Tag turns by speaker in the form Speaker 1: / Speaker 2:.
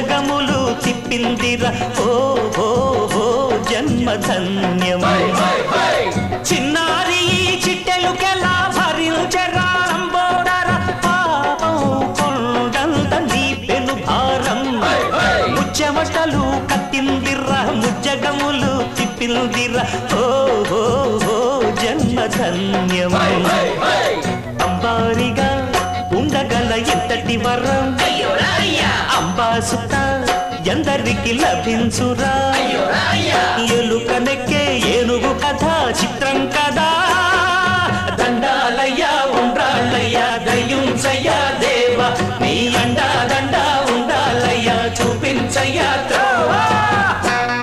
Speaker 1: భుజగములు తిప్పిందిరా ఓ ఓ ఓ జన్మధన్యమై చిన్నారి చిట్టెలుకెలా భరించరా లంబోదర పాపం కొండంత నీ పెను భారం ముచ్చమటలు కట్టిందిరా ముజ్జగములు తిప్పిందిరా ఓ ఓ ఓ జన్మధన్యమై అంబారిగా ఉండగల ఎంతటి వరం అంబాసుత ఎందరికి లభించురా ఎలుకనెక్కే ఏనుగు కథ చిత్ర